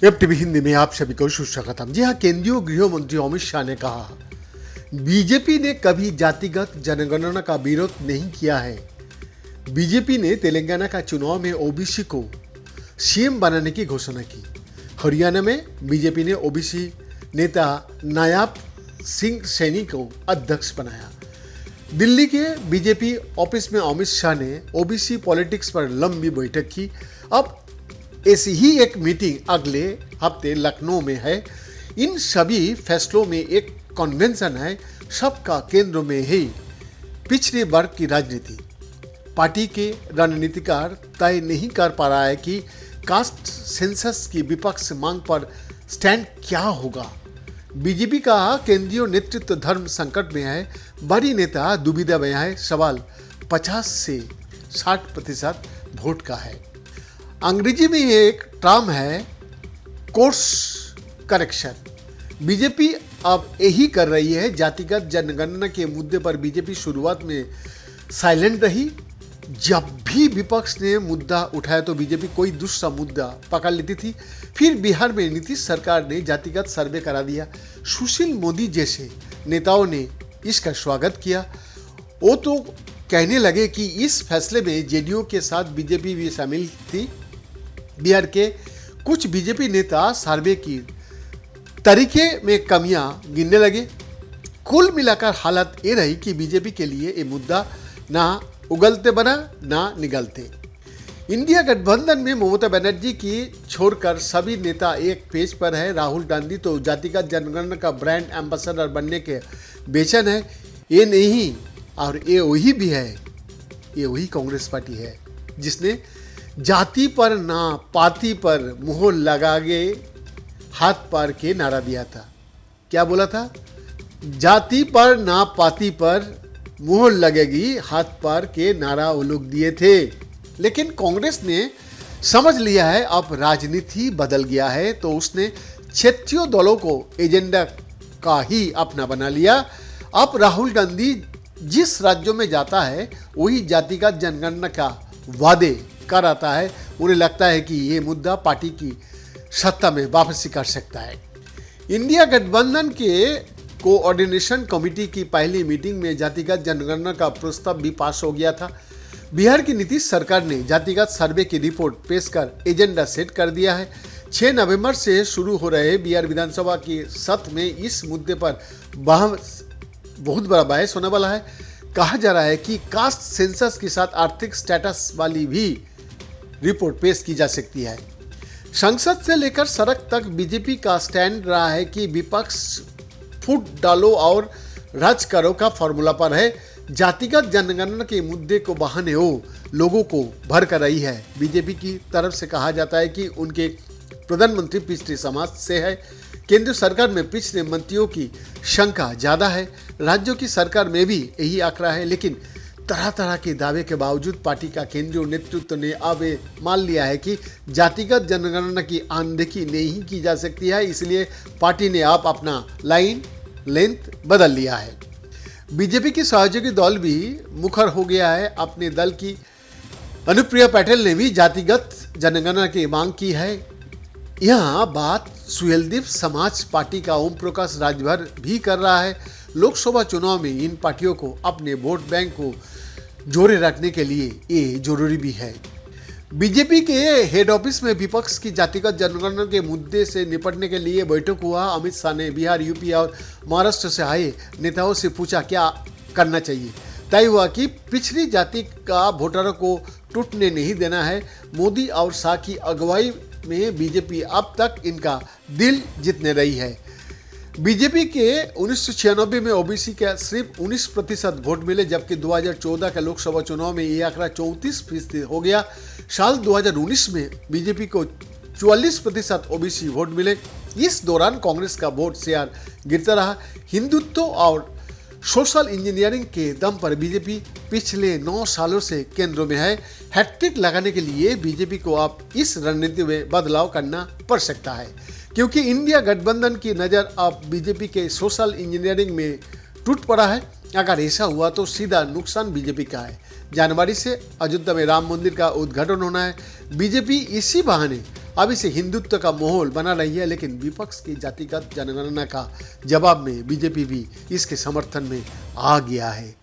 Web TV Hindi में आप सभी को सुस्वागतम। जी हाँ, केंद्रीय गृह मंत्री अमित शाह ने कहा, बीजेपी ने कभी जातिगत जनगणना का विरोध नहीं किया है। बीजेपी ने तेलंगाना का चुनाव में ओबीसी को सीएम बनाने की घोषणा की। हरियाणा में बीजेपी ने ओबीसी नेता नायाब सिंह सैनी को अध्यक्ष बनाया। दिल्ली के बीजेपी ऑफिस में अमित शाह ने ओबीसी पॉलिटिक्स पर लंबी बैठक की। अब ऐसी ही एक मीटिंग अगले हफ्ते लखनऊ में है। इन सभी फैसलों में एक कन्वेंशन है, सबका केंद्र में है पिछड़े वर्ग की राजनीति। पार्टी के रणनीतिकार तय नहीं कर पा रहा है कि कास्ट सेंसस की विपक्ष मांग पर स्टैंड क्या होगा। बीजेपी का केंद्रीय नेतृत्व धर्म संकट में है। बड़ी नेता दुविधा में है। सवाल 50 से 60% वोट का है। अंग्रेजी में एक टर्म है कोर्स करेक्शन। बीजेपी अब यही कर रही है। जातिगत जनगणना के मुद्दे पर बीजेपी शुरुआत में साइलेंट रही। जब भी विपक्ष ने मुद्दा उठाया तो बीजेपी कोई दूसरा मुद्दा पकड़ लेती थी। फिर बिहार में नीतीश सरकार ने जातिगत सर्वे करा दिया। सुशील मोदी जैसे नेताओं ने इसका स्वागत किया। वो तो कहने लगे कि इस फैसले में जेडीयू के साथ बीजेपी भी शामिल थी। बिहार के कुछ बीजेपी नेता सर्वे की तरीके में कमियां गिनने लगे। कुल मिलाकर हालत ये रही कि बीजेपी के लिए ये मुद्दा ना उगलते बना ना निगलते। इंडिया गठबंधन में ममता बनर्जी की छोड़कर सभी नेता एक पेज पर है। राहुल गांधी तो जातिगत जनगणना का ब्रांड एम्बेसडर बनने के बेचैन है। ये नहीं और ये वही भी है, ये वही कांग्रेस पार्टी है जिसने जाति पर ना पाति पर मुहर लगा के हाथ पार के नारा दिया था। क्या बोला था? जाति पर ना पाति पर मुहर लगेगी, हाथ पार के नारा वो लोग दिए थे। लेकिन कांग्रेस ने समझ लिया है अब राजनीति बदल गया है, तो उसने क्षेत्रीय दलों को एजेंडा का ही अपना बना लिया। अब राहुल गांधी जिस राज्यों में जाता है वही जातिगत जनगणना का वादे कर आता है। उन्हें लगता है कि ये मुद्दा पार्टी की सत्ता में वापसी कर सकता है। इंडिया गठबंधन के कोऑर्डिनेशन कमेटी की पहली मीटिंग में जातिगत जनगणना का प्रस्ताव भी पास हो गया था। बिहार की नीतीश सरकार ने जातिगत सर्वे की रिपोर्ट पेश कर एजेंडा सेट कर दिया है। 6 नवंबर से शुरू हो रहे बिहार विधानसभा की सत्र में इस मुद्दे पर बहुत बड़ा बहस होने वाला है। कहा जा रहा है कि कास्ट सेंसस के साथ आर्थिक स्टेटस वाली भी रिपोर्ट पेश की जा सकती है। संसद से लेकर सड़क तक बीजेपी का स्टैंड रहा है कि विपक्ष फूट डालो और राज करो का फॉर्मूला पर है। जातिगत जनगणना के मुद्दे को बहाने हो लोगों को भर कर रही है। बीजेपी की तरफ से कहा जाता है कि उनके प्रधानमंत्री पिछड़े समाज से है। केंद्र सरकार में पिछड़े मंत्रियों की संख्या ज्यादा है। राज्यों की सरकार में भी यही आंकड़ा है। लेकिन तरह तरह के दावे के बावजूद पार्टी का केंद्रीय नेतृत्व ने अब मान लिया है कि जातिगत जनगणना की अनदेखी नहीं की जा सकती है। इसलिए पार्टी ने अब अपना लाइन लेंथ बदल लिया है। बीजेपी की सहयोगी दल भी मुखर हो गया है। अपने दल की अनुप्रिया पटेल ने भी जातिगत जनगणना की मांग की है। यहाँ बात सुहेलदेव समाज पार्टी का ओम प्रकाश राजभर भी कर रहा है। लोकसभा चुनाव में इन पार्टियों को अपने वोट बैंक को जोड़े रखने के लिए ये जरूरी भी है। बीजेपी के हेड ऑफिस में विपक्ष की जातिगत जनगणना के मुद्दे से निपटने के लिए बैठक हुआ। अमित शाह ने बिहार, यूपी और महाराष्ट्र से आए नेताओं से पूछा क्या करना चाहिए। तय हुआ कि पिछड़ी जाति का वोटरों को टूटने नहीं देना है। मोदी और शाह की अगुवाई में बीजेपी अब तक इनका दिल जीतने रही है। बीजेपी के 1996 में ओबीसी के सिर्फ 19% वोट मिले, जबकि 2014 के लोकसभा चुनाव में ये आंकड़ा 34% हो गया। साल 2019 में बीजेपी को 44% ओबीसी वोट मिले। इस दौरान कांग्रेस का वोट शेयर गिरता रहा। हिंदुत्व और सोशल इंजीनियरिंग के दम पर बीजेपी पिछले 9 सालों से केंद्र में है। हैट्रिक लगाने के लिए बीजेपी को अब इस रणनीति में बदलाव करना पड़ सकता है, क्योंकि इंडिया गठबंधन की नज़र अब बीजेपी के सोशल इंजीनियरिंग में टूट पड़ा है। अगर ऐसा हुआ तो सीधा नुकसान बीजेपी का है। जनवरी से अयोध्या में राम मंदिर का उद्घाटन होना है। बीजेपी इसी बहाने अब इसे हिंदुत्व का माहौल बना रही है, लेकिन विपक्ष की जातिगत जनगणना का जवाब में बीजेपी भी इसके समर्थन में आ गया है।